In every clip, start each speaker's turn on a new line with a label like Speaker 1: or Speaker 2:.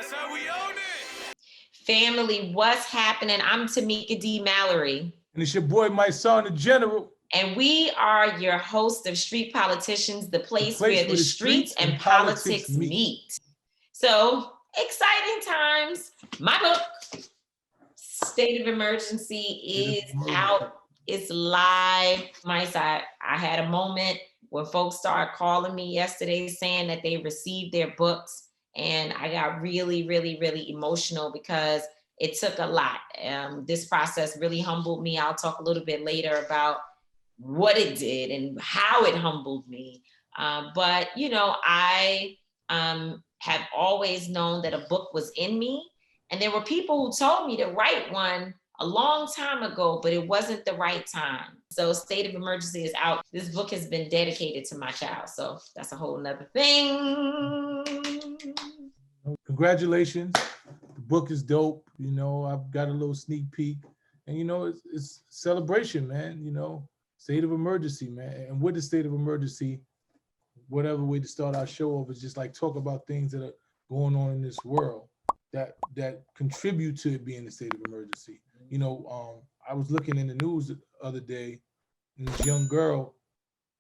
Speaker 1: That's how we own it.
Speaker 2: Family, what's happening? I'm Tamika D. Mallory.
Speaker 3: And it's your boy, Mysonne, the General.
Speaker 2: And we are your host of Street Politicians, the place where the streets and politics meet. So, exciting times. My book, State of Emergency, is out. It's live. My side, I had a moment when folks started calling me yesterday saying that they received their books. And I got really, really, really emotional because it took a lot. This process really humbled me. I'll talk a little bit later about what it did and how it humbled me. But, you know, I have always known that a book was in me. And there were people who told me to write one a long time ago, but it wasn't the right time. So State of Emergency is out. This book has been dedicated to my child. So that's a whole nother thing.
Speaker 3: Congratulations. The book is dope. You know, I've got a little sneak peek. And, you know, it's celebration, man. You know, state of emergency, man. And with the state of emergency, whatever way to start our show off is just like talk about things that are going on in this world that contribute to it being the state of emergency. You know, I was looking in the news the other day, and this young girl,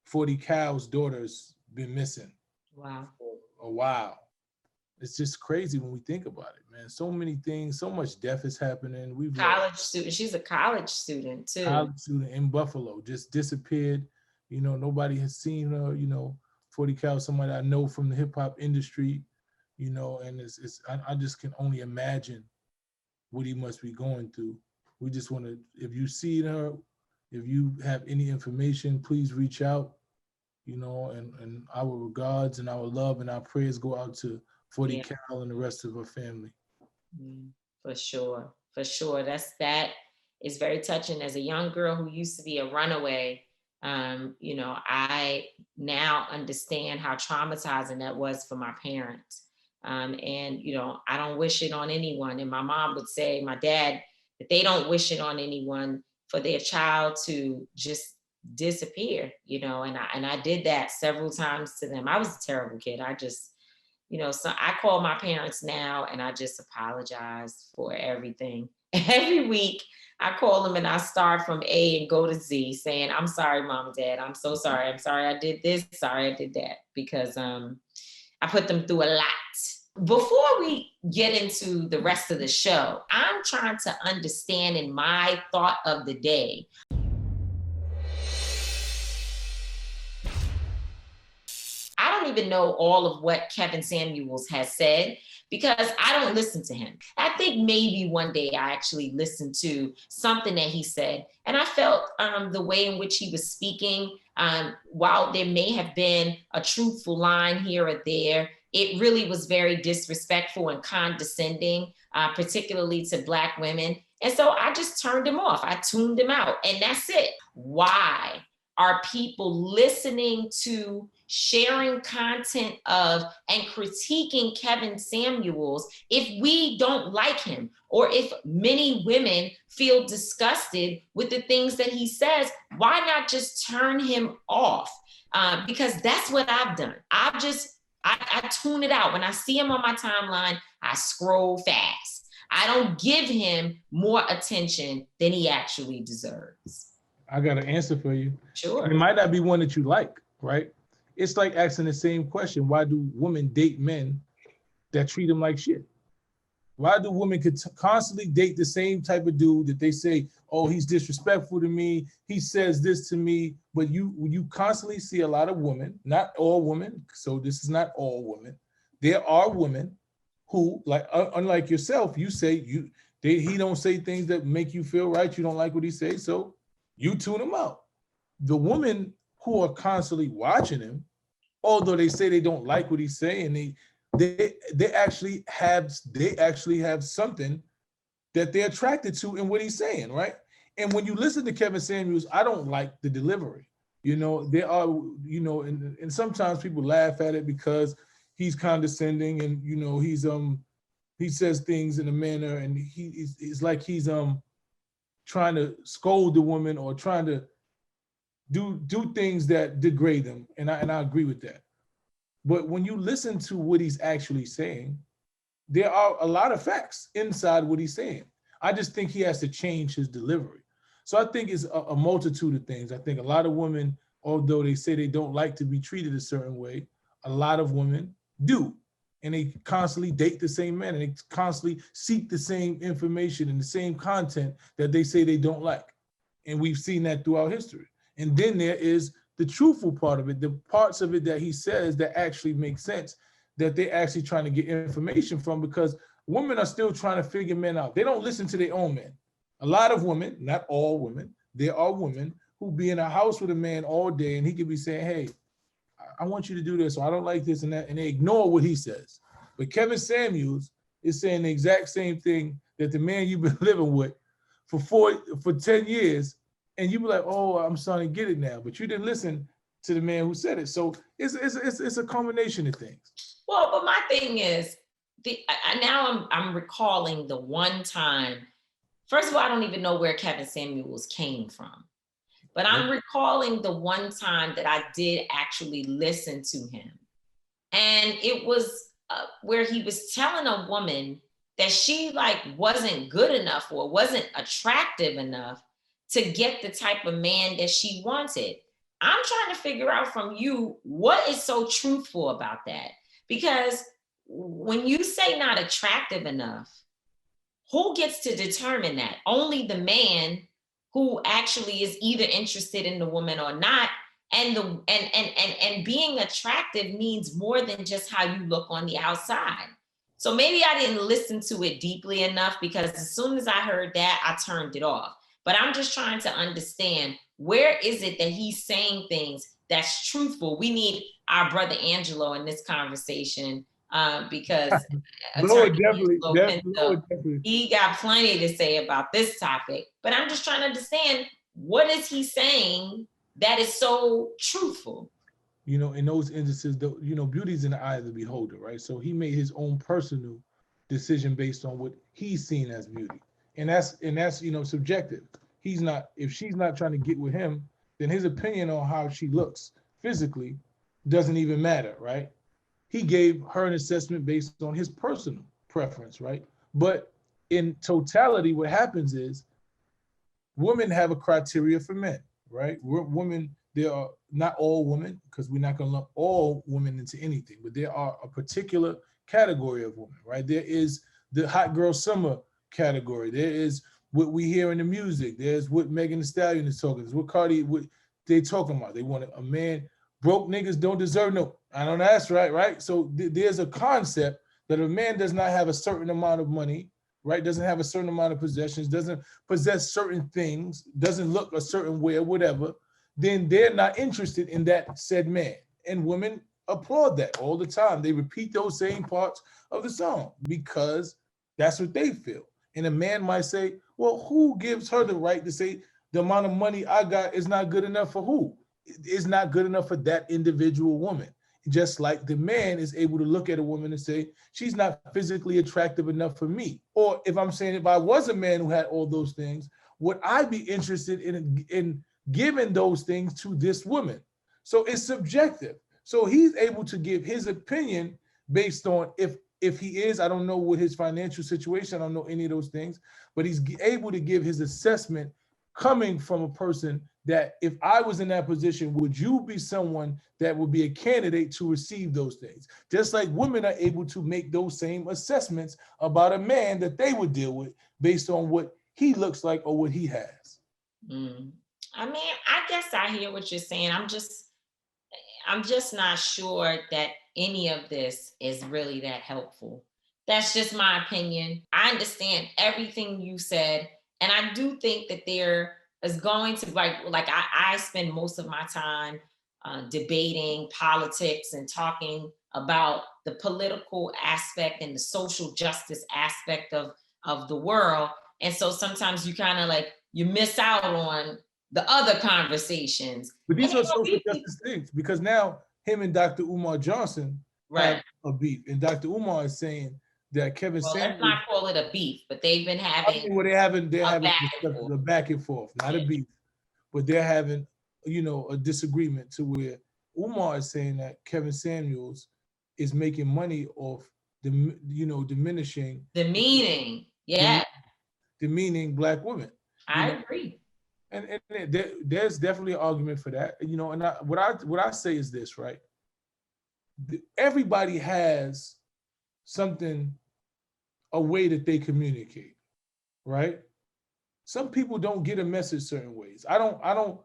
Speaker 3: 40 Cal's daughter's been missing.
Speaker 2: Wow.
Speaker 3: For a while. It's just crazy when we think about it, man. So many things, so much death is happening.
Speaker 2: College student. She's a college student too.
Speaker 3: College student in Buffalo just disappeared. You know, nobody has seen her. You know, 40 Cal, somebody I know from the hip hop industry. You know, and I just can only imagine what he must be going through. We just want to, if you see her, if you have any information, please reach out. You know, and our regards and our love and our prayers go out to 40 Cal and the rest of her family.
Speaker 2: For sure. That is very touching. As a young girl who used to be a runaway, you know, I now understand how traumatizing that was for my parents. And, you know, I don't wish it on anyone. And my mom would say, my dad, that they don't wish it on anyone for their child to just disappear, you know, and I did that several times to them. I was a terrible kid. I just, you know, so I call my parents now and I just apologize for everything. Every week I call them and I start from A and go to Z saying, I'm sorry, Mom and Dad. I'm so sorry. I'm sorry I did this. Sorry I did that. Because I put them through a lot. Before we get into the rest of the show, I'm trying to understand in my thought of the day, I don't even know all of what Kevin Samuels has said because I don't listen to him. I think maybe one day I actually listened to something that he said, and I felt the way in which he was speaking, while there may have been a truthful line here or there, it really was very disrespectful and condescending, particularly to Black women. And so I just turned him off. I tuned him out, and that's it. Why are people listening to, sharing content of, and critiquing Kevin Samuels if we don't like him, or if many women feel disgusted with the things that he says? Why not just turn him off? Because that's what I've done. I tune it out. When I see him on my timeline, I scroll fast. I don't give him more attention than he actually deserves.
Speaker 3: I got an answer for you.
Speaker 2: Sure.
Speaker 3: It might not be one that you like, right? It's like asking the same question. Why do women date men that treat them like shit? Why do women constantly date the same type of dude that they say, oh, he's disrespectful to me, he says this to me, but you constantly see a lot of women, not all women, so this is not all women. There are women who, like, unlike yourself, you say he don't say things that make you feel right, you don't like what he says, so you tune him out. The women who are constantly watching him, although they say they don't like what he's saying, they actually have something that they're attracted to in what he's saying, right? And when you listen to Kevin Samuels, I don't like the delivery. You know, there are, you know, and sometimes people laugh at it because he's condescending and, you know, he says things in a manner and it's like he's trying to scold the woman or trying to do things that degrade them, and I agree with that. But when you listen to what he's actually saying, there are a lot of facts inside what he's saying. I just think he has to change his delivery. So I think it's a multitude of things. I think a lot of women, although they say they don't like to be treated a certain way, a lot of women do. And they constantly date the same men, and they constantly seek the same information and the same content that they say they don't like. And we've seen that throughout history. And then there is the truthful part of it, the parts of it that he says that actually make sense, that they're actually trying to get information from, because women are still trying to figure men out. They don't listen to their own men. A lot of women, not all women, there are women who be in a house with a man all day and he could be saying, hey, I want you to do this, or I don't like this and that, and they ignore what he says. But Kevin Samuels is saying the exact same thing that the man you've been living with for 10 years, and you be like, oh, I'm starting to get it now. But you didn't listen to the man who said it. So it's a combination of things.
Speaker 2: Well, but my thing is, now I'm recalling the one time. First of all, I don't even know where Kevin Samuels came from, but I'm recalling the one time that I did actually listen to him, and it was where he was telling a woman that she like wasn't good enough or wasn't attractive enough to get the type of man that she wanted. I'm trying to figure out from you, what is so truthful about that? Because when you say not attractive enough, who gets to determine that? Only the man who actually is either interested in the woman or not. And being attractive means more than just how you look on the outside. So maybe I didn't listen to it deeply enough, because as soon as I heard that, I turned it off. But I'm just trying to understand, where is it that he's saying things that's truthful? We need our brother Angelo in this conversation, because
Speaker 3: Lord, definitely.
Speaker 2: He got plenty to say about this topic. But I'm just trying to understand, what is he saying that is so truthful?
Speaker 3: You know, in those instances, beauty's in the eye of the beholder, right? So he made his own personal decision based on what he's seen as beauty. And that's subjective. If she's not trying to get with him, then his opinion on how she looks physically doesn't even matter, right? He gave her an assessment based on his personal preference, right? But in totality, what happens is women have a criteria for men, right? Women, there are not all women, because we're not going to lump all women into anything, but there are a particular category of women, right? There is the hot girl summer category. There is what we hear in the music. There's what Megan Thee Stallion is talking. There's what they talking about. They want a man. Broke niggas don't deserve no. I know that's right? So there's a concept that a man does not have a certain amount of money, right? Doesn't have a certain amount of possessions, doesn't possess certain things, doesn't look a certain way or whatever, then they're not interested in that said man. And women applaud that all the time. They repeat those same parts of the song because that's what they feel. And a man might say, well, who gives her the right to say the amount of money I got is not good enough for who? It's not good enough for that individual woman. Just like the man is able to look at a woman and say, she's not physically attractive enough for me. Or if I'm saying, if I was a man who had all those things, would I be interested in giving those things to this woman? So it's subjective. So he's able to give his opinion based on if he is, I don't know what his financial situation, I don't know any of those things, but he's able to give his assessment coming from a person that if I was in that position, would you be someone that would be a candidate to receive those things? Just like women are able to make those same assessments about a man that they would deal with based on what he looks like or what he has.
Speaker 2: I mean, I guess I hear what you're saying. I'm just not sure that any of this is really that helpful. That's just my opinion. I understand everything you said. And I do think that there is going to, I spend most of my time debating politics and talking about the political aspect and the social justice aspect of the world. And so sometimes you kind of you miss out on the other conversations.
Speaker 3: But these are social justice things, because now him and Dr. Umar Johnson have a beef. And Dr. Umar is saying that Kevin Samuels.
Speaker 2: Let's not call it a beef, but they've been having.
Speaker 3: They're having a back and forth, not a beef, but they're having, a disagreement to where Umar is saying that Kevin Samuels is making money off diminishing,
Speaker 2: Yeah,
Speaker 3: demeaning Black women.
Speaker 2: I agree.
Speaker 3: And there's definitely an argument for that. And what I say is this, right? Everybody has something, a way that they communicate, right? Some people don't get a message certain ways. I don't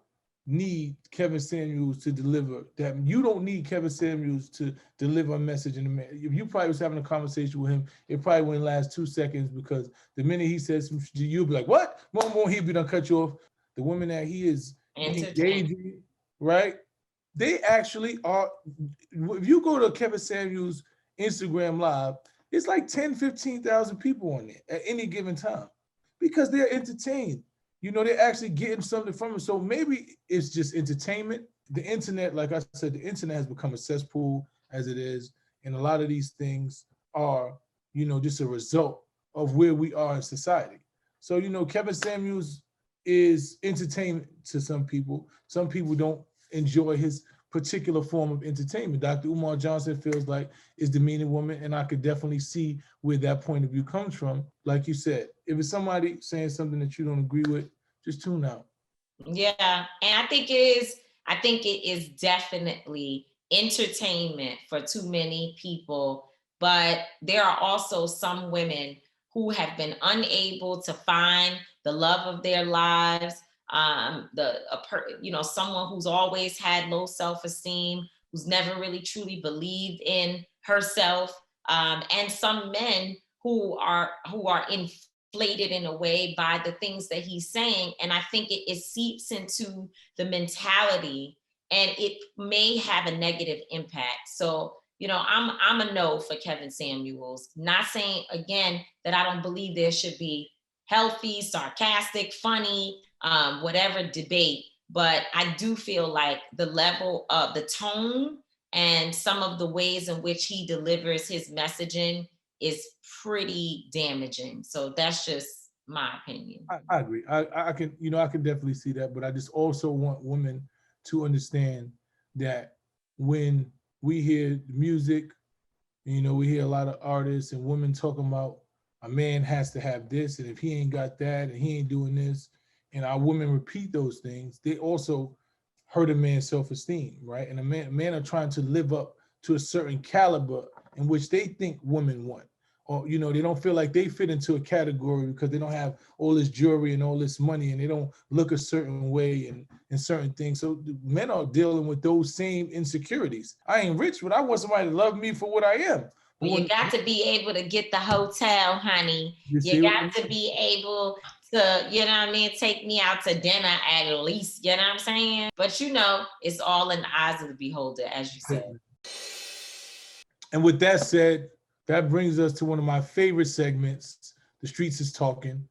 Speaker 3: need Kevin Samuels to deliver that. You don't need Kevin Samuels to deliver a message in the man. If you probably was having a conversation with him, it probably wouldn't last 2 seconds, because the minute he says something, you'll be like, what? More he'll be done cut you off. The women that he is engaging, right? They actually are. If you go to Kevin Samuels' Instagram Live, it's like 10, 15,000 people on there at any given time, because they're entertained. They're actually getting something from it. So maybe it's just entertainment. The internet, like I said, the internet has become a cesspool as it is. And a lot of these things are, just a result of where we are in society. So, Kevin Samuels is entertainment to some people. Some people don't enjoy his particular form of entertainment. Dr. Umar Johnson feels like is demeaning women, and I could definitely see where that point of view comes from. Like you said, if it's somebody saying something that you don't agree with, just tune out.
Speaker 2: Yeah, and I think it is definitely entertainment for too many people, but there are also some women who have been unable to find the love of their lives. Someone who's always had low self-esteem, who's never really truly believed in herself, and some men who are inflated in a way by the things that he's saying. And I think it seeps into the mentality, and it may have a negative impact. So, I'm a no for Kevin Samuels. Not saying, again, that I don't believe there should be healthy, sarcastic, funny, whatever debate, but I do feel like the level of the tone and some of the ways in which he delivers his messaging is pretty damaging. So that's just my opinion.
Speaker 3: I agree. I can definitely see that, but I just also want women to understand that when we hear music, we hear a lot of artists and women talking about a man has to have this, and if he ain't got that, and he ain't doing this, and our women repeat those things, they also hurt a man's self-esteem, right? And men are trying to live up to a certain caliber in which they think women want. Or, they don't feel like they fit into a category because they don't have all this jewelry and all this money, and they don't look a certain way and certain things. So men are dealing with those same insecurities. I ain't rich, but I want somebody to love me for what I am.
Speaker 2: Well, you got to be able to get the hotel, honey. You got to be able to, take me out to dinner at least, you know what I'm saying? But it's all in the eyes of the beholder, as you said.
Speaker 3: And with that said, that brings us to one of my favorite segments, The Streets is Talking.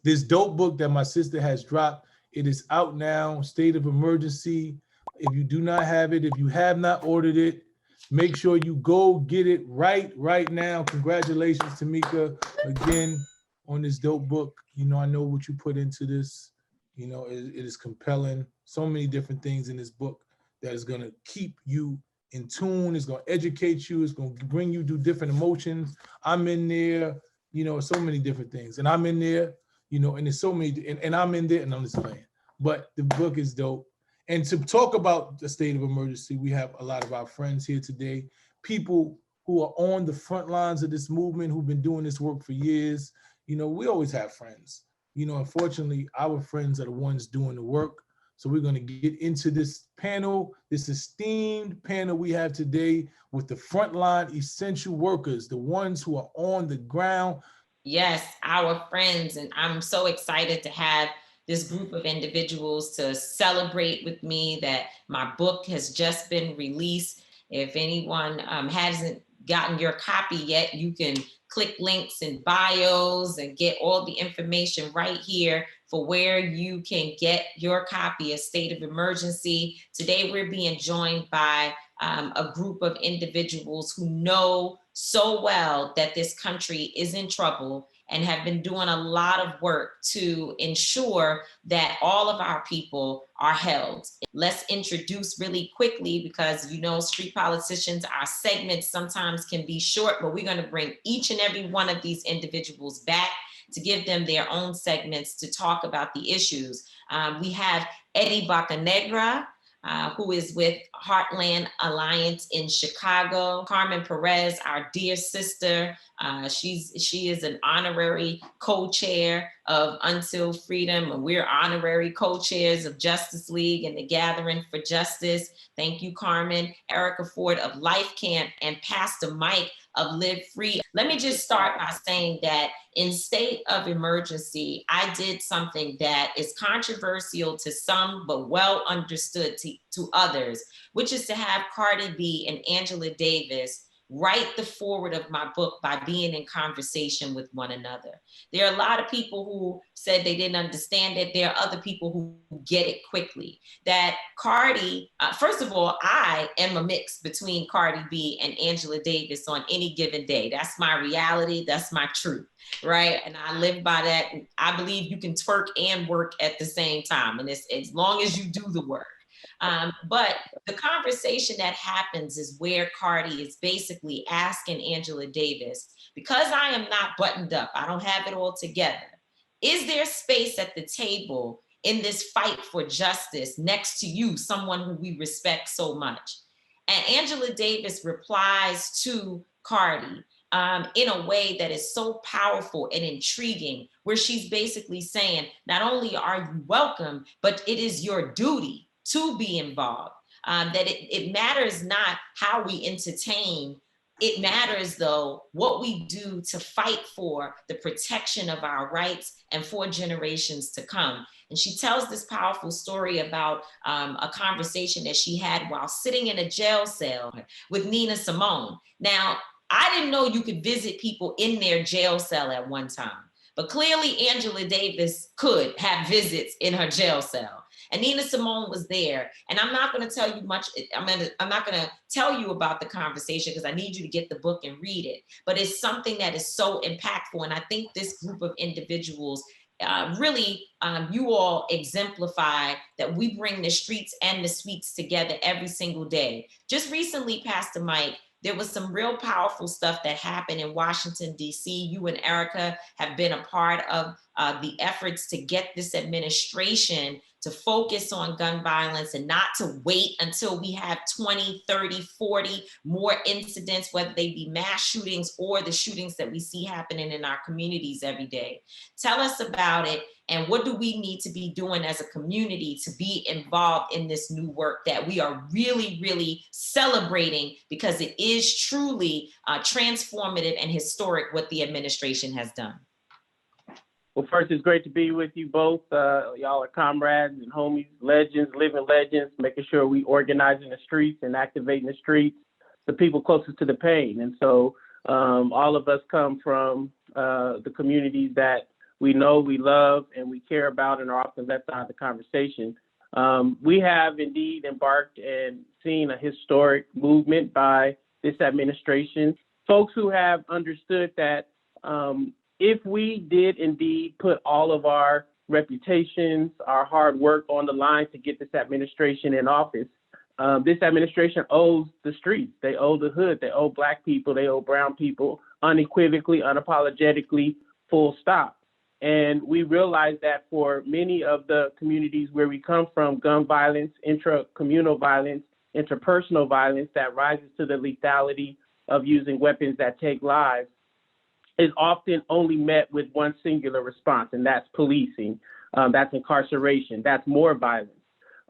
Speaker 3: This dope book that my sister has dropped, it is out now, State of Emergency. If you do not have it, if you have not ordered it, make sure you go get it right now. Congratulations, Tamika, again, on this dope book. I know what you put into this. It is compelling. So many different things in this book that is going to keep you in tune. It's going to educate you. It's going to bring you to different emotions. I'm in there, so many different things. And I'm in there, and there's so many, and I'm in there, and I'm just playing. But the book is dope. And to talk about the state of emergency, we have a lot of our friends here today, people who are on the front lines of this movement, who've been doing this work for years. We always have friends. Unfortunately, our friends are the ones doing the work. So we're going to get into this panel, this esteemed panel we have today with the frontline essential workers, the ones who are on the ground.
Speaker 2: Yes, our friends. And I'm so excited to have this group of individuals to celebrate with me that my book has just been released. If anyone hasn't gotten your copy yet, you can click links in bios and get all the information right here for where you can get your copy of State of Emergency. Today, we're being joined by a group of individuals who know so well that this country is in trouble and have been doing a lot of work to ensure that all of our people are held. Let's introduce really quickly, because street politicians, our segments sometimes can be short, but we're going to bring each and every one of these individuals back to give them their own segments to talk about the issues. We have Eddie Bocanegra, who is with Heartland Alliance in Chicago. Carmen Perez, our dear sister. She is an honorary co-chair of Until Freedom, and we're honorary co-chairs of Justice League and the Gathering for Justice. Thank you, Carmen. Erica Ford of Life Camp, and Pastor Mike of Live Free. Let me just start by saying that in state of emergency, I did something that is controversial to some, but well understood to others, which is to have Cardi B and Angela Davis write the foreword of my book by being in conversation with one another. There are a lot of people who said they didn't understand it. There are other people who get it quickly. That Cardi, first of all, I am a mix between Cardi B and Angela Davis on any given day. That's my reality. That's my truth, right? And I live by that. I believe you can twerk and work at the same time, and it's as long as you do the work. But the conversation that happens is where Cardi is basically asking Angela Davis, because I am not buttoned up, I don't have it all together, is there space at the table in this fight for justice next to you, someone who we respect so much? And Angela Davis replies to Cardi in a way that is so powerful and intriguing, where she's basically saying, not only are you welcome, but it is your duty to be involved. That it matters not how we entertain. It matters, though, what we do to fight for the protection of our rights and for generations to come. And she tells this powerful story about a conversation that she had while sitting in a jail cell with Nina Simone. Now, I didn't know you could visit people in their jail cell at one time, but clearly Angela Davis could have visits in her jail cell. And Nina Simone was there. And I'm not going to tell you much. I'm not going to tell you about the conversation, because I need you to get the book and read it. But it's something that is so impactful. And I think this group of individuals really, you all exemplify that we bring the streets and the suites together every single day. Just recently, Pastor Mike, there was some real powerful stuff that happened in Washington, D.C. You and Erica have been a part of the efforts to get this administration to focus on gun violence and not to wait until we have 20, 30, 40 more incidents, whether they be mass shootings or the shootings that we see happening in our communities every day. Tell us about it, and what do we need to be doing as a community to be involved in this new work that we are really, really celebrating, because it is truly transformative and historic what the administration has done.
Speaker 1: Well, first, it's great to be with you both. Y'all are comrades and homies, legends, living legends, making sure we organize in the streets and activating the streets, the people closest to the pain. And so all of us come from the communities that we know, we love, and we care about, and are often left out of the conversation. We have indeed embarked and seen a historic movement by this administration. Folks who have understood that if we did indeed put all of our reputations, our hard work on the line to get this administration in office, this administration owes the streets. They owe the hood. They owe Black people. They owe brown people, unequivocally, unapologetically, full stop. And we realize that for many of the communities where we come from, gun violence, intra-communal violence, interpersonal violence that rises to the lethality of using weapons that take lives, is often only met with one singular response, and that's policing, that's incarceration, that's more violence.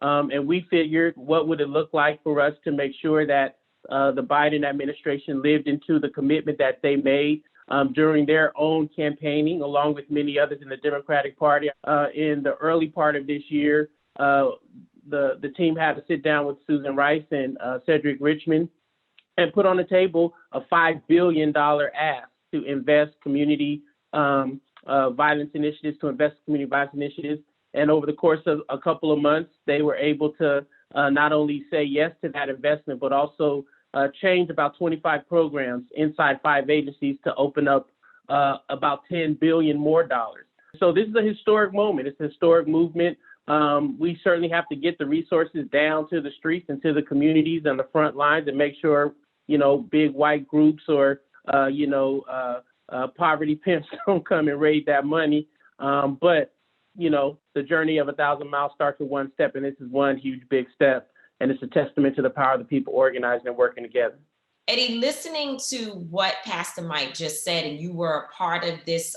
Speaker 1: And we figured, what would it look like for us to make sure that the Biden administration lived into the commitment that they made during their own campaigning, along with many others in the Democratic Party. In the early part of this year, the team had to sit down with Susan Rice and Cedric Richmond and put on the table a $5 billion ask to invest community violence initiatives, And over the course of a couple of months, they were able to not only say yes to that investment, but also change about 25 programs inside 5 agencies to open up about $10 billion more dollars. So this is a historic moment. It's a historic movement. We certainly have to get the resources down to the streets and to the communities on the front lines and make sure, big white groups or, poverty pimps don't come and raid that money. But the journey of 1,000 miles starts with one step, and this is one huge, big step. And it's a testament to the power of the people organizing and working together.
Speaker 2: Eddie, listening to what Pastor Mike just said, and you were a part of this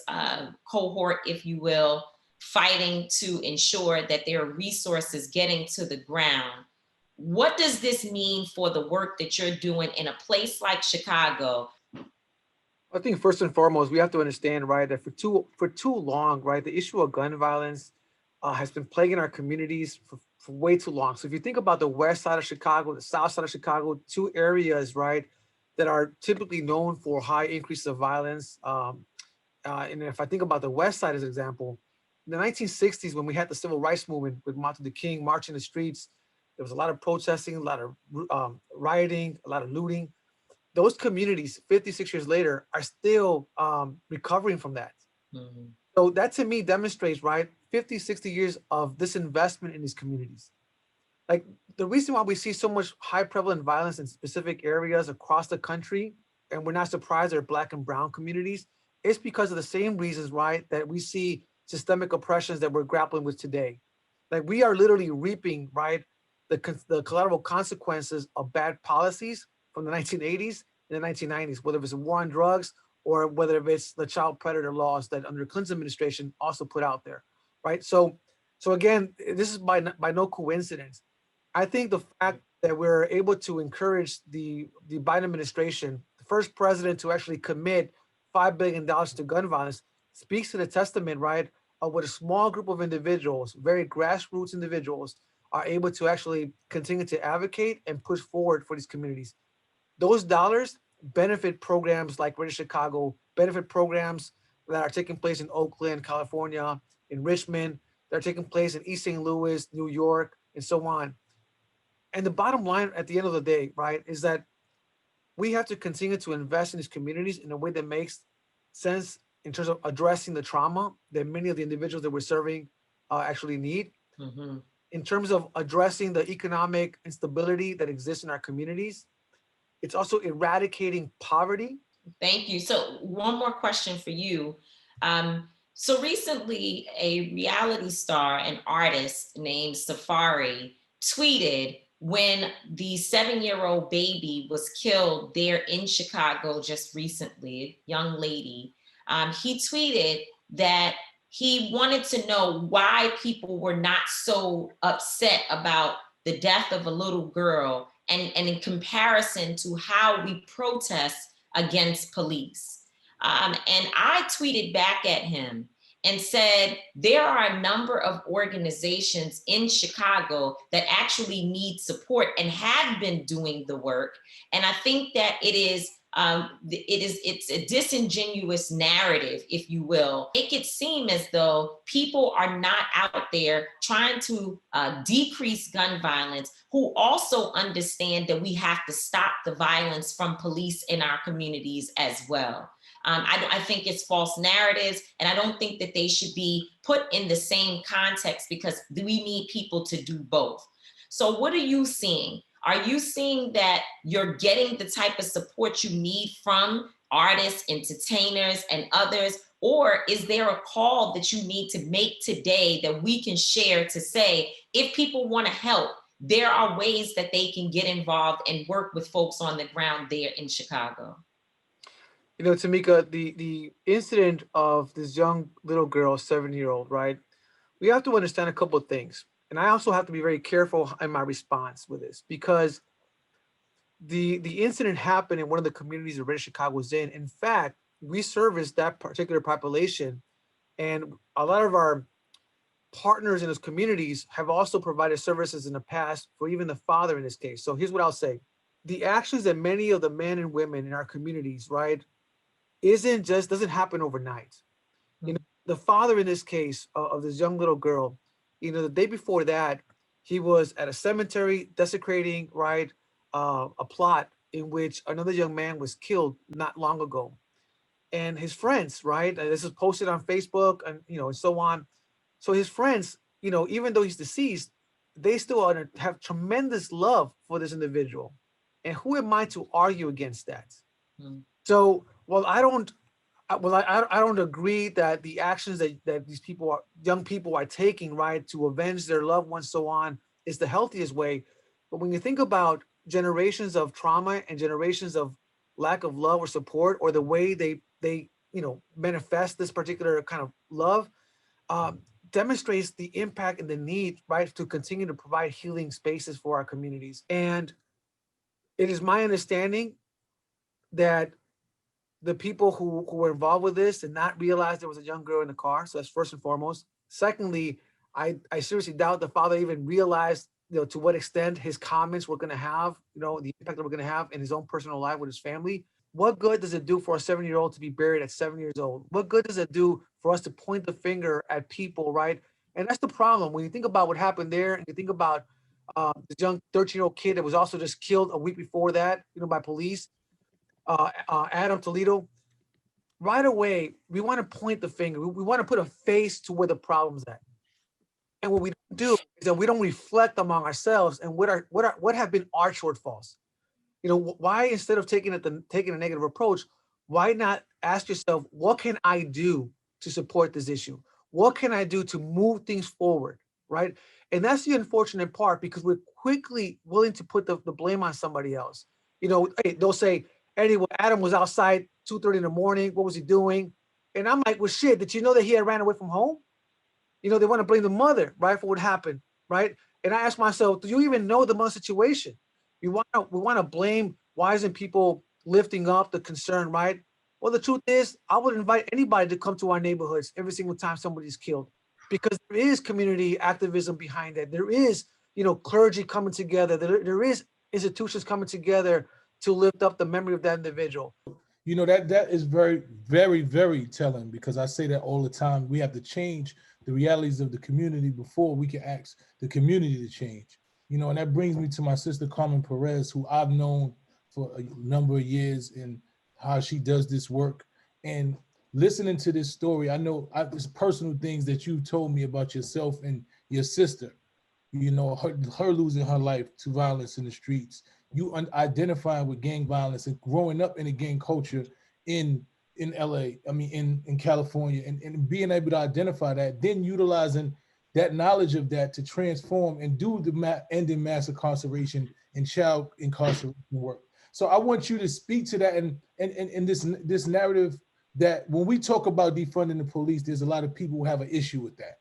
Speaker 2: cohort, if you will, fighting to ensure that there are resources getting to the ground. What does this mean for the work that you're doing in a place like Chicago?
Speaker 4: I think first and foremost, we have to understand, right, that for too long, right, the issue of gun violence has been plaguing our communities for way too long. So if you think about the west side of Chicago, the south side of Chicago, two areas, right, that are typically known for high increase of violence. And if I think about the west side as an example, in the 1960s, when we had the civil rights movement with Martin Luther King marching the streets, there was a lot of protesting, a lot of rioting, a lot of looting. Those communities 56 years later are still recovering from that. Mm-hmm. So that to me demonstrates, right, 50, 60 years of disinvestment in these communities. Like the reason why we see so much high prevalent violence in specific areas across the country, and we're not surprised they're Black and brown communities, is because of the same reasons, right, that we see systemic oppressions that we're grappling with today. Like we are literally reaping, right, the collateral consequences of bad policies from the 1980s and the 1990s, whether it's a war on drugs or whether it's the child predator laws that under Clinton's administration also put out there, right? So again, this is by no coincidence. I think the fact that we're able to encourage the Biden administration, the first president to actually commit $5 billion to gun violence, speaks to the testament, right, of what a small group of individuals, very grassroots individuals, are able to actually continue to advocate and push forward for these communities. Those dollars benefit programs like Greater Chicago, benefit programs that are taking place in Oakland, California, in Richmond, that are taking place in East St. Louis, New York, and so on. And the bottom line at the end of the day, right, is that we have to continue to invest in these communities in a way that makes sense in terms of addressing the trauma that many of the individuals that we're serving actually need. Mm-hmm. In terms of addressing the economic instability that exists in our communities, it's also eradicating poverty.
Speaker 2: Thank you. So one more question for you. So recently, a reality star and artist named Safari tweeted when the 7-year-old baby was killed there in Chicago just recently, a young lady. He tweeted that he wanted to know why people were not so upset about the death of a little girl and in comparison to how we protest against police. And I tweeted back at him and said, there are a number of organizations in Chicago that actually need support and have been doing the work. And I think that it's a disingenuous narrative, if you will. Make it seem as though people are not out there trying to decrease gun violence, who also understand that we have to stop the violence from police in our communities as well. I think it's false narratives, and I don't think that they should be put in the same context because we need people to do both. So what are you seeing? Are you seeing that you're getting the type of support you need from artists, entertainers, and others? Or is there a call that you need to make today that we can share to say, if people want to help, there are ways that they can get involved and work with folks on the ground there in Chicago?
Speaker 4: You know, Tamika, the incident of this young little girl, 7-year-old, right? We have to understand a couple of things. And I also have to be very careful in my response with this because the incident happened in one of the communities that Greater Chicago was in. In fact, we service that particular population. And a lot of our partners in those communities have also provided services in the past for even the father in this case. So here's what I'll say. The actions that many of the men and women in our communities, right, doesn't happen overnight. Mm-hmm. You know, the father in this case of this young little girl, you know, the day before that, he was at a cemetery desecrating, right, a plot in which another young man was killed not long ago. and his friends, right? This is posted on Facebook and, and so on. So his friends, even though he's deceased, they still have tremendous love for this individual. And who am I to argue against that? Mm. So, I don't agree that the actions that these young people are taking, right, to avenge their loved ones, so on, is the healthiest way. But when you think about generations of trauma and generations of lack of love or support, or the way they manifest this particular kind of love, demonstrates the impact and the need, right, to continue to provide healing spaces for our communities. And it is my understanding that the people who were involved with this did not realize there was a young girl in the car. So that's first and foremost. Secondly, I seriously doubt the father even realized, to what extent his comments were going to have, the impact that we're going to have in his own personal life with his family. What good does it do for a 7-year-old to be buried at 7 years old? What good does it do for us to point the finger at people, right? And that's the problem. When you think about what happened there, and you think about the young 13-year-old kid that was also just killed a week before that, by police, Adam Toledo, right away, we want to point the finger. We want to put a face to where the problem's at. And what we don't do is that we don't reflect among ourselves and what have been our shortfalls. Why, instead of taking a negative approach, why not ask yourself, what can I do to support this issue? What can I do to move things forward, right? And that's the unfortunate part, because we're quickly willing to put the blame on somebody else. They'll say, Eddie, Adam was outside 2:30 in the morning. What was he doing? And I'm like, well, shit, did you know that he had ran away from home? They want to blame the mother, right, for what happened, right? And I ask myself, do you even know the mother's situation? We want to blame, why isn't people lifting up the concern, right? Well, the truth is, I would invite anybody to come to our neighborhoods every single time somebody's killed, because there is community activism behind that. There is, clergy coming together. There is institutions coming together to lift up the memory of that individual.
Speaker 3: That is very, very, very telling, because I say that all the time. We have to change the realities of the community before we can ask the community to change. And that brings me to my sister, Carmen Perez, who I've known for a number of years, and how she does this work. And listening to this story, I know there's personal things that you told me about yourself and your sister, her losing her life to violence in the streets, you identifying with gang violence and growing up in a gang culture in LA, in California, and being able to identify that, then utilizing that knowledge of that to transform and do the ending mass incarceration and child incarceration work. So I want you to speak to that and this narrative that when we talk about defunding the police, there's a lot of people who have an issue with that.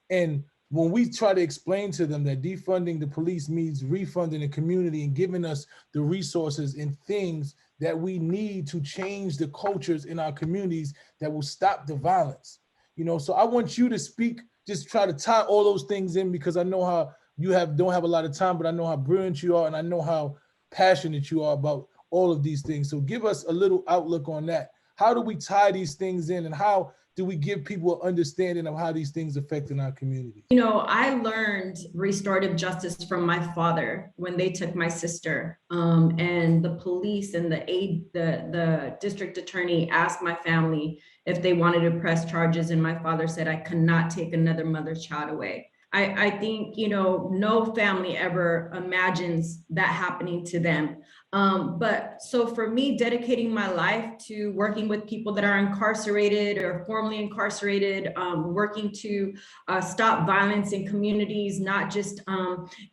Speaker 3: And when we try to explain to them that defunding the police means refunding the community and giving us the resources and things that we need to change the cultures in our communities that will stop the violence. So I want you to speak, just try to tie all those things in, because I know how you don't have a lot of time, but I know how brilliant you are, and I know how passionate you are about all of these things. So give us a little outlook on that. How do we tie these things in, and how do we give people an understanding of how these things affect in our community?
Speaker 5: I learned restorative justice from my father when they took my sister, and the police and the district attorney asked my family if they wanted to press charges, and my father said, I cannot take another mother's child away. I think, no family ever imagines that happening to them. But so for me, dedicating my life to working with people that are incarcerated or formerly incarcerated, working to stop violence in communities, not just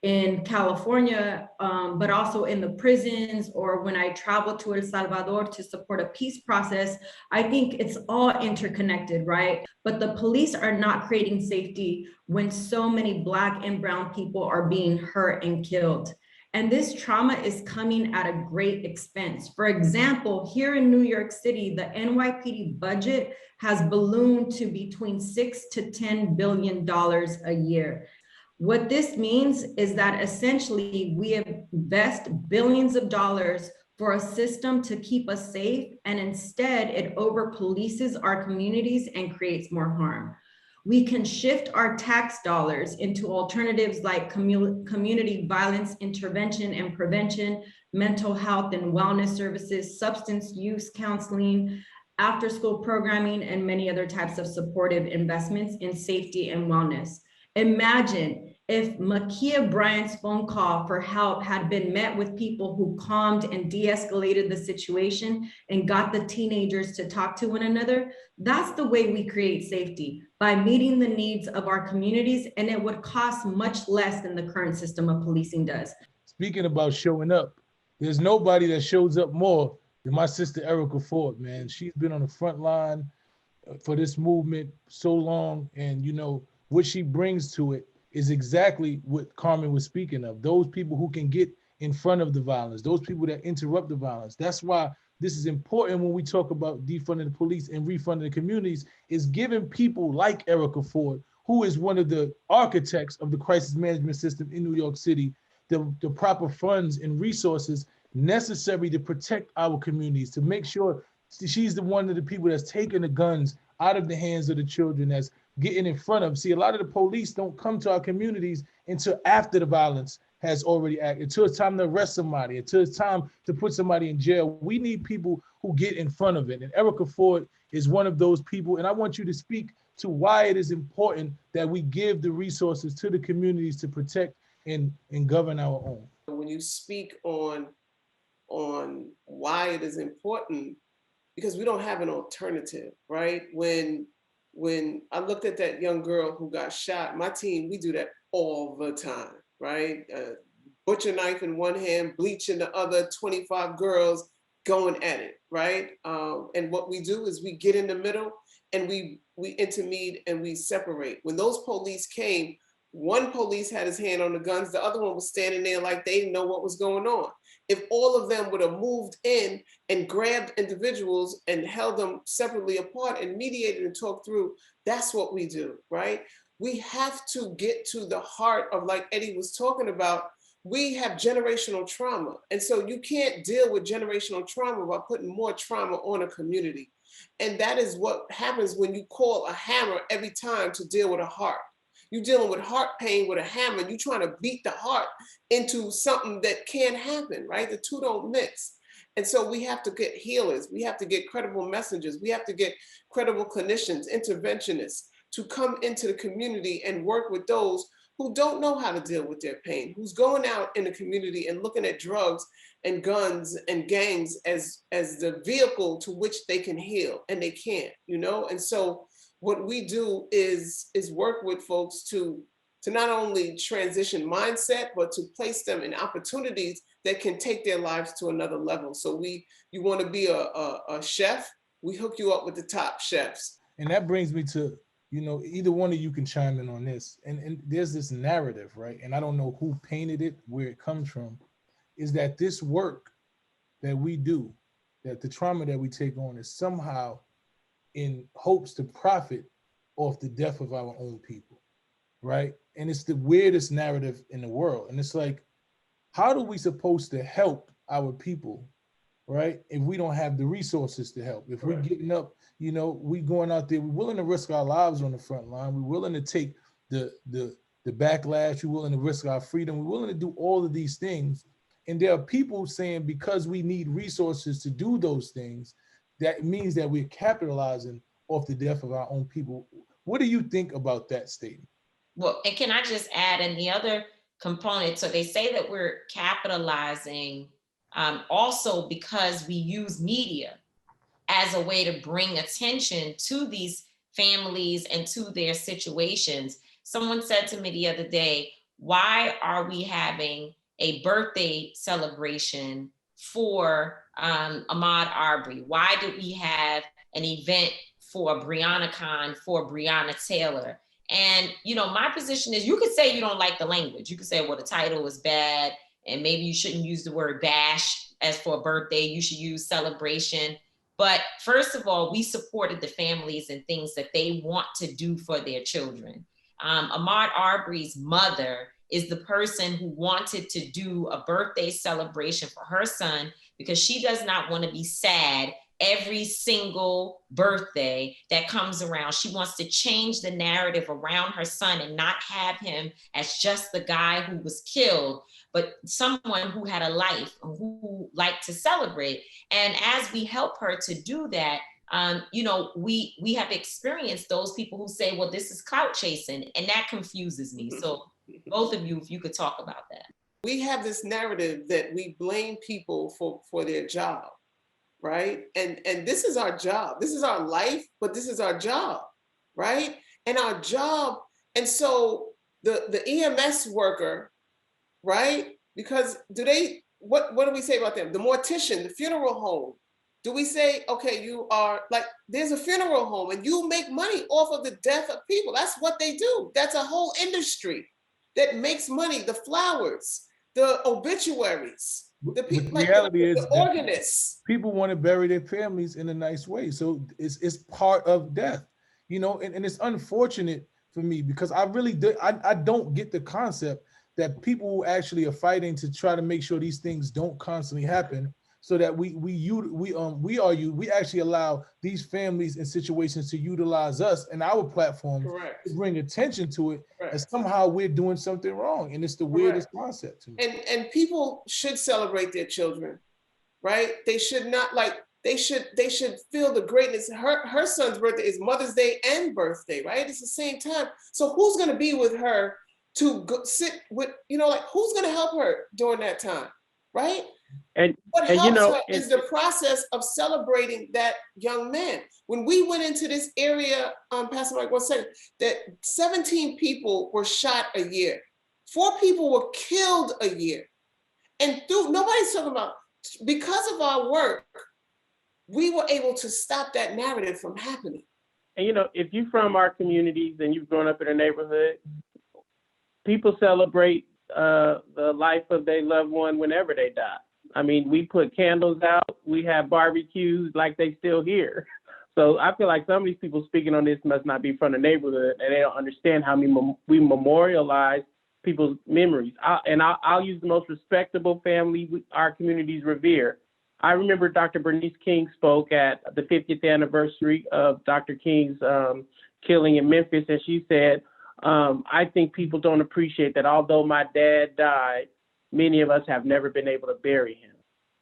Speaker 5: in California, but also in the prisons, or when I travel to El Salvador to support a peace process, I think it's all interconnected, right? But the police are not creating safety when so many Black and brown people are being hurt and killed. And this trauma is coming at a great expense. For example, here in New York City, the NYPD budget has ballooned to between $6 to $10 billion a year. What this means is that essentially we invest billions of dollars for a system to keep us safe, and instead it over-polices our communities and creates more harm. We can shift our tax dollars into alternatives like community violence intervention and prevention, mental health and wellness services, substance use counseling, after school programming, and many other types of supportive investments in safety and wellness. Imagine if Makia Bryant's phone call for help had been met with people who calmed and de-escalated the situation and got the teenagers to talk to one another. That's the way we create safety, by meeting the needs of our communities, and it would cost much less than the current system of policing does.
Speaker 3: Speaking about showing up, there's nobody that shows up more than my sister Erica Ford, man. She's been on the front line for this movement so long, and you know what she brings to it is exactly what Carmen was speaking of. Those people who can get in front of the violence, those people that interrupt the violence. That's why this is important when we talk about defunding the police and refunding the communities, is giving people like Erica Ford, who is one of the architects of the crisis management system in New York City, the proper funds and resources necessary to protect our communities, to make sure she's the one of the people that's taking the guns out of the hands of the children, that's getting in front of. See, a lot of the police don't come to our communities until after the violence has already acted, until it's time to arrest somebody, until it's time to put somebody in jail. We need people who get in front of it. And Erica Ford is one of those people. And I want you to speak to why it is important that we give the resources to the communities to protect and govern our own.
Speaker 6: When you speak on why it is important, because we don't have an alternative, right? When I looked at that young girl who got shot, my team, we do that all the time, right? Butcher knife in one hand, bleach in the other, 25 girls going at it, right? And what we do is we get in the middle and we intermediate and we separate. When those police came, one police had his hand on the guns, the other one was standing there like they didn't know what was going on. If all of them would have moved in and grabbed individuals and held them separately apart and mediated and talked through, that's what we do, right? We have to get to the heart of, like Eddie was talking about, we have generational trauma. And so you can't deal with generational trauma by putting more trauma on a community. And that is what happens when you call a hammer every time to deal with a heart. You're dealing with heart pain with a hammer. You're trying to beat the heart into something that can't happen, right? The two don't mix. And so we have to get healers. We have to get credible messengers. We have to get credible clinicians, interventionists to come into the community and work with those who don't know how to deal with their pain, who's going out in the community and looking at drugs and guns and gangs as the vehicle to which they can heal, and they can't, you know? And so what we do is work with folks to not only transition mindset, but to place them in opportunities that can take their lives to another level. So you want to be a chef, we hook you up with the top chefs.
Speaker 3: And that brings me to, you know, either one of you can chime in on this. And there's this narrative, right? And I don't know who painted it, where it comes from, is that this work that we do, that the trauma that we take on is somehow in hopes to profit off the death of our own people, right? And it's the weirdest narrative in the world. And it's like, how are we supposed to help our people, right, if we don't have the resources to help? If we're getting up, you know, we going out there, we're willing to risk our lives on the front line, we're willing to take the backlash, we're willing to risk our freedom, we're willing to do all of these things. And there are people saying because we need resources to do those things, that means that we're capitalizing off the death of our own people. What do you think about that statement?
Speaker 2: Well, and can I just add in the other component? So they say that we're capitalizing also because we use media as a way to bring attention to these families and to their situations. Someone said to me the other day, why are we having a birthday celebration for Ahmaud Arbery? Why did we have an event for Breonna Khan, for Breonna Taylor? And, you know, my position is, you could say you don't like the language. You could say, well, the title is bad, and maybe you shouldn't use the word bash as for a birthday. You should use celebration. But first of all, we supported the families and things that they want to do for their children. Ahmaud Arbery's mother is the person who wanted to do a birthday celebration for her son because she does not want to be sad every single birthday that comes around. She wants to change the narrative around her son and not have him as just the guy who was killed, but someone who had a life, who liked to celebrate. And as we help her to do that, we have experienced those people who say, well, this is clout chasing, and that confuses me. So both of you, if you could talk about that.
Speaker 6: We have this narrative that we blame people for their job, right? And this is our job. This is our life, but this is our job, right? And our job, and so the EMS worker, right? Because what do we say about them? The mortician, the funeral home. Do we say, okay, you are like, there's a funeral home and you make money off of the death of people. That's what they do. That's a whole industry that makes money. The flowers, the obituaries, the people,
Speaker 3: the reality is
Speaker 6: the organists.
Speaker 3: People want to bury their families in a nice way. So it's part of death, and it's unfortunate for me because I really I don't get the concept that people who actually are fighting to try to make sure these things don't constantly happen, so that we actually allow these families and situations to utilize us and our platform to bring attention to it, and somehow we're doing something wrong. And it's the weirdest concept to me.
Speaker 6: And people should celebrate their children, right? They should not they should feel the greatness. Her son's birthday is Mother's Day and birthday, right? It's the same time. So who's gonna be with her to sit with, who's gonna help her during that time, right?
Speaker 1: And
Speaker 6: what helps her is the process of celebrating that young man. When we went into this area, Pastor Mike, 1 second, that 17 people were shot a year. 4 people were killed a year. And nobody's talking about, because of our work, we were able to stop that narrative from happening.
Speaker 1: And if you're from our communities and you've grown up in a neighborhood, people celebrate the life of their loved one whenever they die. I mean, we put candles out, we have barbecues like they still here. So I feel like some of these people speaking on this must not be from the neighborhood, and they don't understand how we memorialize people's memories. I'll use the most respectable family our communities revere. I remember Dr. Bernice King spoke at the 50th anniversary of Dr. King's killing in Memphis, and she said, I think people don't appreciate that although my dad died, many of us have never been able to bury him.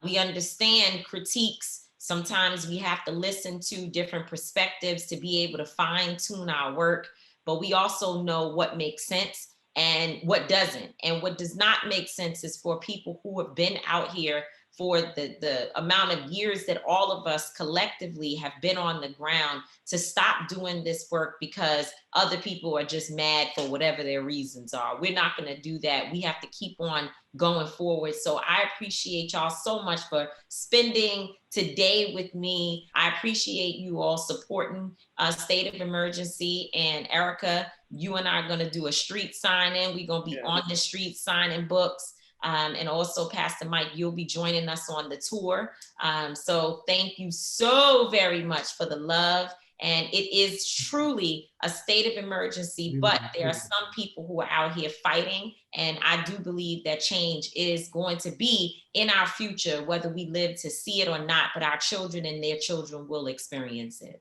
Speaker 2: We understand critiques. Sometimes we have to listen to different perspectives to be able to fine tune our work, but we also know what makes sense and what doesn't. And what does not make sense is for people who have been out here for the amount of years that all of us collectively have been on the ground to stop doing this work because other people are just mad for whatever their reasons are. We're not going to do that. We have to keep on going forward. So I appreciate y'all so much for spending today with me. I appreciate you all supporting State of Emergency. And Erica, you and I are going to do a street signing. We're going to be on the street signing books. And also, Pastor Mike, you'll be joining us on the tour. So thank you so very much for the love. And it is truly a state of emergency, but there are some people who are out here fighting. And I do believe that change is going to be in our future, whether we live to see it or not, but our children and their children will experience it.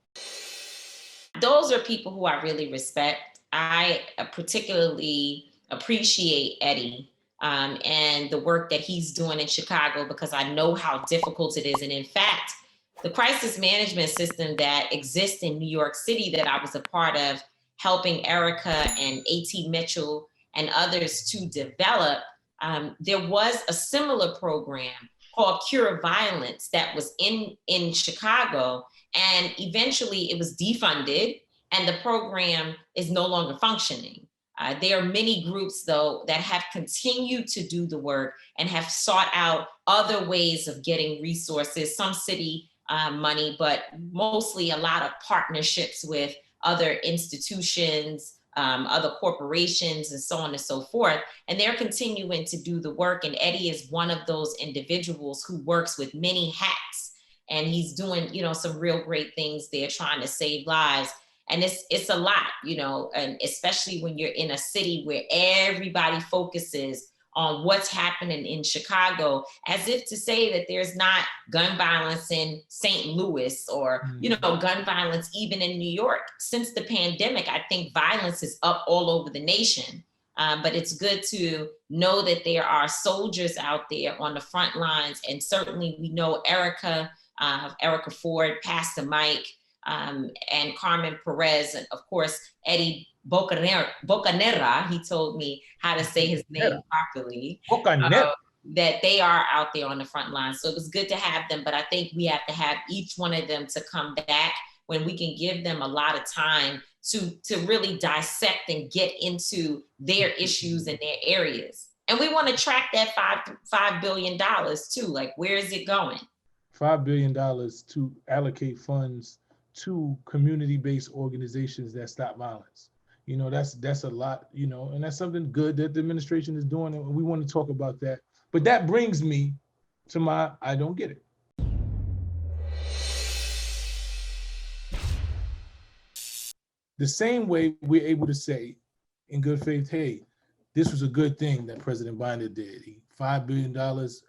Speaker 2: Those are people who I really respect. I particularly appreciate Eddie and the work that he's doing in Chicago, because I know how difficult it is. And in fact, the crisis management system that exists in New York City that I was a part of, helping Erica and A.T. Mitchell and others to develop, there was a similar program called Cure Violence that was in Chicago, and eventually it was defunded and the program is no longer functioning. There are many groups, though, that have continued to do the work and have sought out other ways of getting resources, some city money, but mostly a lot of partnerships with other institutions, other corporations, and so on and so forth. And they're continuing to do the work. And Eddie is one of those individuals who works with many hats. And he's doing, some real great things there, trying to save lives. And it's a lot, and especially when you're in a city where everybody focuses on what's happening in Chicago, as if to say that there's not gun violence in St. Louis or, gun violence even in New York. Since the pandemic, I think violence is up all over the nation. But it's good to know that there are soldiers out there on the front lines. And certainly we know Erica Erica Ford, Pastor Mike, and Carmen Perez, and of course, Eddie Bocanegra, he told me how to say his name properly, that they are out there on the front line. So it was good to have them, but I think we have to have each one of them to come back when we can give them a lot of time to really dissect and get into their issues and their areas. And we want to track that $5 billion too. Like, where is it going?
Speaker 3: $5 billion to allocate funds to community-based organizations that stop violence. You know, that's a lot, you know, and that's something good that the administration is doing, and we want to talk about that. But that brings me to my I don't get it. The same way we're able to say in good faith, hey, this was a good thing that President Biden did. $5 billion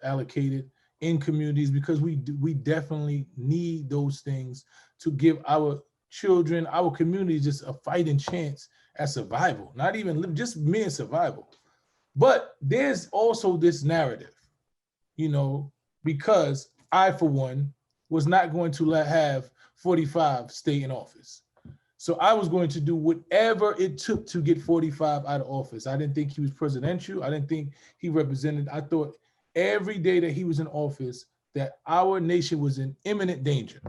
Speaker 3: allocated in communities, because we definitely need those things to give our children, our communities, just a fighting chance at survival, not even just mere survival. But there's also this narrative, you know, because I, for one, was not going to have 45 stay in office. So I was going to do whatever it took to get 45 out of office. I didn't think he was presidential. I didn't think he represented. I thought every day that he was in office that our nation was in imminent danger.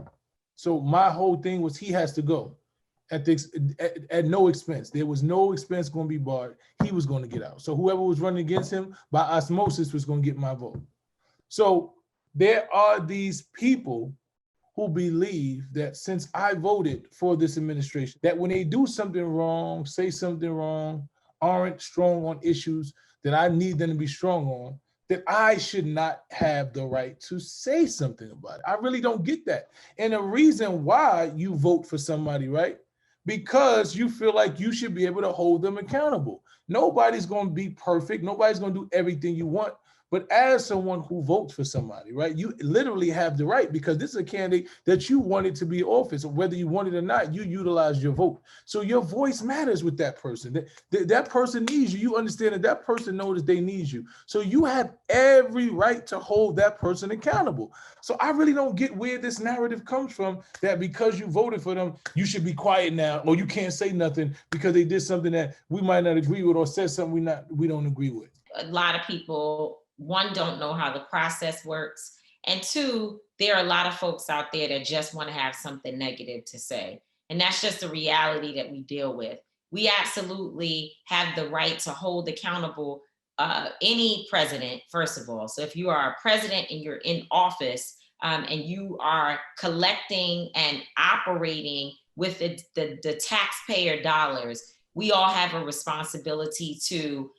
Speaker 3: So my whole thing was he has to go at no expense. There was no expense going to be barred. He was going to get out. So whoever was running against him by osmosis was going to get my vote. So there are these people who believe that since I voted for this administration, that when they do something wrong, say something wrong, aren't strong on issues that I need them to be strong on, that I should not have the right to say something about it. I really don't get that. And the reason why you vote for somebody, right? Because you feel like you should be able to hold them accountable. Nobody's going to be perfect. Nobody's going to do everything you want. But as someone who votes for somebody, right, you literally have the right, because this is a candidate that you wanted to be in office, or whether you want it or not, you utilized your vote. So your voice matters with that person. That person needs you. You understand that that person knows that they need you. So you have every right to hold that person accountable. So I really don't get where this narrative comes from, that because you voted for them, you should be quiet now, or you can't say nothing because they did something that we might not agree with, or said something we don't agree with.
Speaker 2: A lot of people, one, don't know how the process works. And two, there are a lot of folks out there that just want to have something negative to say. And that's just the reality that we deal with. We absolutely have the right to hold accountable any president, first of all. So if you are a president and you're in office and you are collecting and operating with the taxpayer dollars, we all have a responsibility to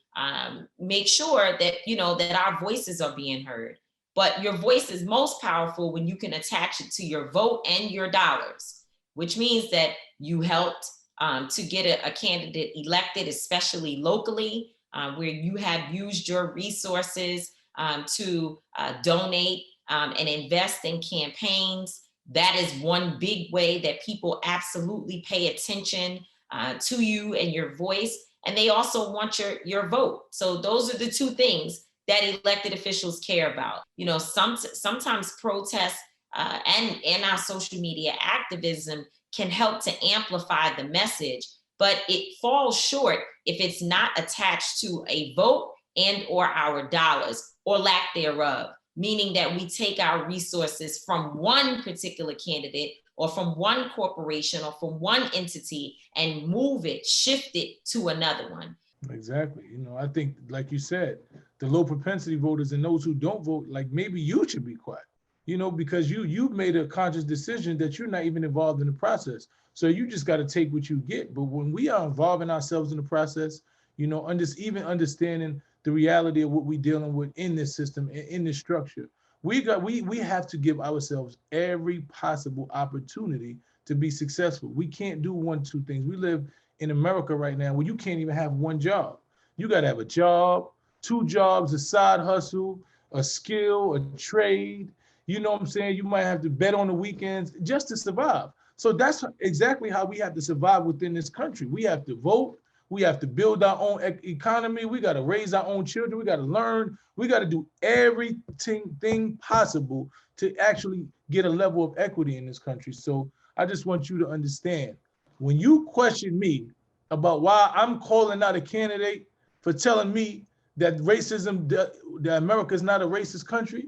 Speaker 2: make sure that, you know, that our voices are being heard. But your voice is most powerful when you can attach it to your vote and your dollars, which means that you helped to get a candidate elected, especially locally, where you have used your resources to donate and invest in campaigns. That is one big way that people absolutely pay attention to you and your voice. And they also want your vote. So those are the two things that elected officials care about. You know, sometimes protests and our social media activism can help to amplify the message, but it falls short if it's not attached to a vote and or our dollars, or lack thereof, meaning that we take our resources from one particular candidate or from one corporation or from one entity and move it, shift it to another one.
Speaker 3: Exactly. You know, I think, like you said, the low propensity voters and those who don't vote, like, maybe you should be quiet, you know, because you've made a conscious decision that you're not even involved in the process. So you just got to take what you get. But when we are involving ourselves in the process, you know, even understanding the reality of what we're dealing with in this system, in this structure, we have to give ourselves every possible opportunity to be successful. We can't do 1, 2 things. We live in America right now where you can't even have one job. You got to have a job, 2 jobs, a side hustle, a skill, a trade. You know what I'm saying? You might have to bet on the weekends just to survive. So that's exactly how we have to survive within this country. We have to vote. We have to build our own economy. We got to raise our own children. We got to learn. We got to do everything possible to actually get a level of equity in this country. So I just want you to understand, when you question me about why I'm calling out a candidate for telling me that racism, that America is not a racist country,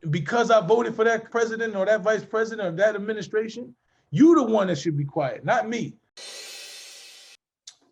Speaker 3: because I voted for that president or that vice president or that administration, you the one that should be quiet, not me.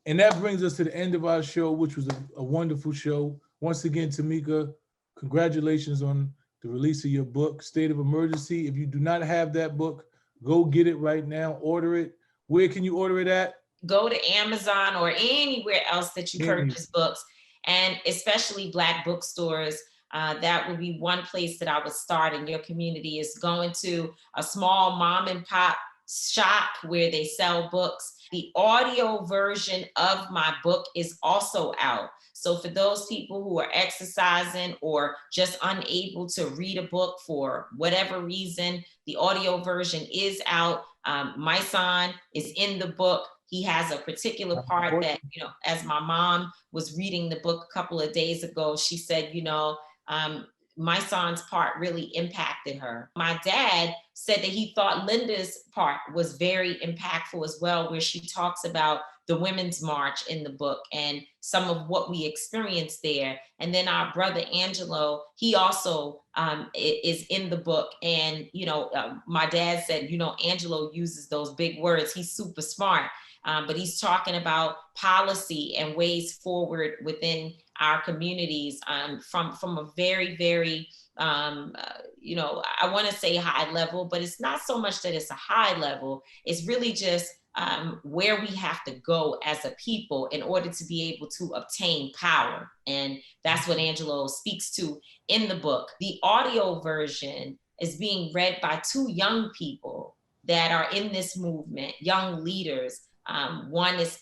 Speaker 3: And that brings us to the end of our show, which was a wonderful show. Once again, Tamika, congratulations on the release of your book, State of Emergency. If you do not have that book, go get it right now, order it. Where can you order it at?
Speaker 2: Go to Amazon or anywhere else that you purchase books, and especially Black bookstores. That would be one place that I would start in your community, is going to a small mom and pop shop where they sell books. The audio version of my book is also out. So for those people who are exercising or just unable to read a book for whatever reason, the audio version is out. Mysonne is in the book. He has a particular part that, as my mom was reading the book a couple of days ago, she said, Mysonne's part really impacted her. My dad said that he thought Linda's part was very impactful as well, where she talks about the Women's March in the book and some of what we experienced there. And then our brother Angelo, he also is in the book. And, my dad said, Angelo uses those big words. He's super smart, but he's talking about policy and ways forward within our communities from a very, very, I want to say high level, but it's not so much that it's a high level. It's really just where we have to go as a people in order to be able to obtain power. And that's what Angelo speaks to in the book. The audio version is being read by two young people that are in this movement, young leaders. One is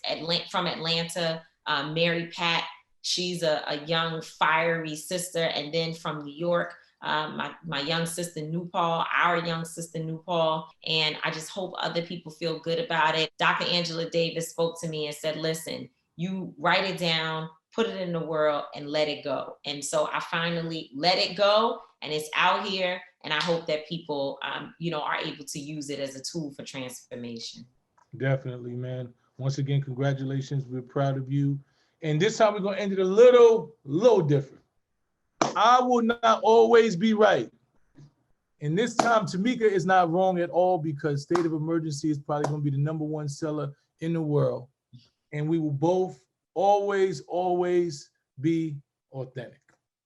Speaker 2: from Atlanta, Mary Pat. She's a young, fiery sister. And then from New York, my young sister, Newpal, our young sister, Newpal. And I just hope other people feel good about it. Dr. Angela Davis spoke to me and said, listen, you write it down, put it in the world, and let it go. And so I finally let it go, and it's out here. And I hope that people, are able to use it as a tool for transformation.
Speaker 3: Definitely, man. Once again, congratulations. We're proud of you. And this time we're going to end it a little different. I will not always be right. And this time, Tamika is not wrong at all, because State of Emergency is probably going to be the #1 seller in the world. And we will both always be authentic.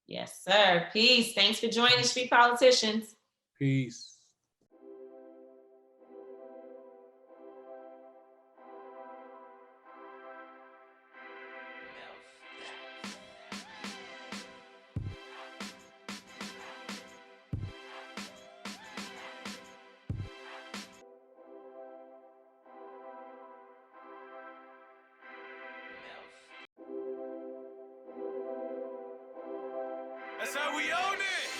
Speaker 2: Yes, sir. Peace. Thanks for joining Street Politicians.
Speaker 3: Peace.
Speaker 7: That's how we own it.